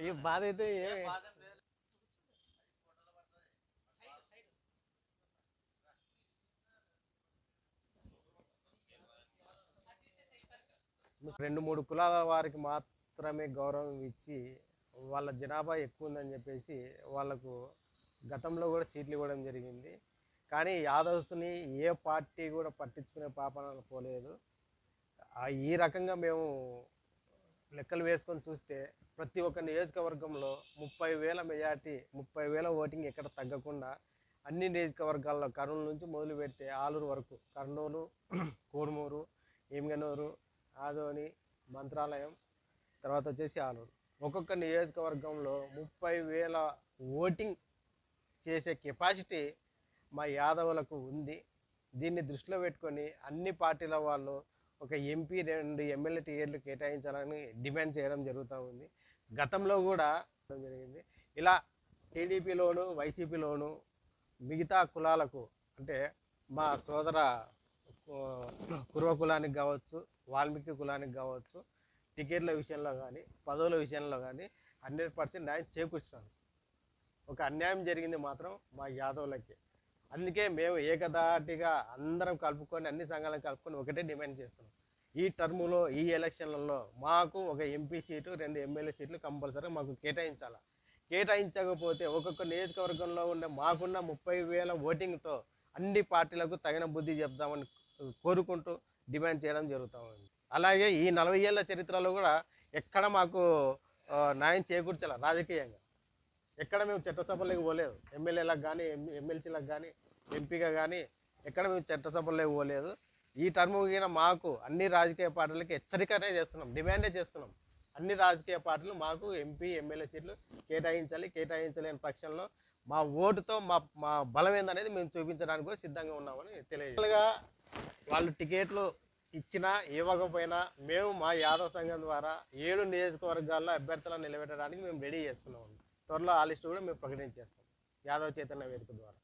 ఈ బాధ అయితే రెండు మూడు కులాల వారికి మాత్రమే గౌరవం ఇచ్చి వాళ్ళ జనాభా ఎక్కువ ఉందని చెప్పేసి వాళ్ళకు గతంలో కూడా సీట్లు ఇవ్వడం జరిగింది. కానీ యాదవ్స్ని ఏ పార్టీ కూడా పట్టించుకునే పాపన పోలేదు. ఈ రకంగా మేము లెక్కలు వేసుకొని చూస్తే ప్రతి ఒక్క నియోజకవర్గంలో 30,000 మెజార్టీ, 30,000 ఓటింగ్ ఎక్కడ తగ్గకుండా అన్ని నియోజకవర్గాల్లో కర్నూలు నుంచి మొదలు పెడితే ఆలూరు వరకు, కర్నూలు, కోడుమూరు, ఎమ్మిగనూరు, ఆదోని, మంత్రాలయం, తర్వాత వచ్చేసి ఆలూరు, ఒక్కొక్క నియోజకవర్గంలో 30,000 ఓటింగ్ చేసే కెపాసిటీ మా యాదవులకు ఉంది. దీన్ని దృష్టిలో పెట్టుకొని అన్ని పార్టీల వాళ్ళు ఒక ఎంపీ 2 ఎమ్మెల్యే టికెట్లు కేటాయించాలని డిమాండ్ చేయడం జరుగుతూ ఉంది. గతంలో కూడా జరిగింది. ఇలా టీడీపీలోను, వైసీపీలోను మిగతా కులాలకు అంటే మా సోదర కుర్వ కులానికి కావచ్చు, వాల్మీకి కులానికి కావచ్చు, టికెట్ల విషయంలో కానీ పదవుల విషయంలో కానీ 100% న్యాయం చేకూర్చాను. ఒక అన్యాయం జరిగింది మాత్రం మా యాదవులకి. అందుకే మేము ఏకదాటిగా అందరం కలుపుకొని అన్ని సంఘాలను కలుపుకొని ఒకటే డిమాండ్ చేస్తున్నాం. ఈ టర్ములో ఈ ఎలక్షన్లలో మాకు ఒక ఎంపీ సీటు, 2 ఎమ్మెల్యే సీట్లు కంపల్సరీ మాకు కేటాయించాలి. కేటాయించకపోతే ఒక్కొక్క నియోజకవర్గంలో ఉండే మాకున్న 30,000 ఓటింగ్తో అన్ని పార్టీలకు తగిన బుద్ధి చెప్దామని కోరుకుంటూ డిమాండ్ చేయడం జరుగుతూ ఉంది. అలాగే ఈ 40 ఏళ్ల చరిత్రలో కూడా ఎక్కడ మాకు న్యాయం చేకూర్చాలి. రాజకీయంగా ఎక్కడ మేము చట్టసభలకు పోలేదు. ఎమ్మెల్యేలకు కానీ, ఎమ్మెల్సీలకు కానీ, ఎంపీగా కానీ ఎక్కడ మేము చట్టసభలకు పోలేదు. ఈ టర్మ్ కింద మాకు అన్ని రాజకీయ పార్టీలకి హెచ్చరికనే చేస్తున్నాం, డిమాండే చేస్తున్నాం. అన్ని రాజకీయ పార్టీలు మాకు ఎంపీ, ఎమ్మెల్యే సీట్లు కేటాయించలేని పక్షంలో మా ఓటుతో మా బలం ఏందనేది మేము చూపించడానికి కూడా సిద్ధంగా ఉన్నామని తెలియజేయాలిగా. వాళ్ళు టికెట్లు ఇచ్చినా ఇవ్వకపోయినా మేము మా యాదవ్ సంఘం ద్వారా 7 నియోజకవర్గాల్లో అభ్యర్థులను నిలబెట్టడానికి మేము రెడీ చేసుకున్నాము. త్వరలో ఆ లిస్టు కూడా మేము ప్రకటించేస్తాం యాదవ్ చైతన్య వేదిక ద్వారా.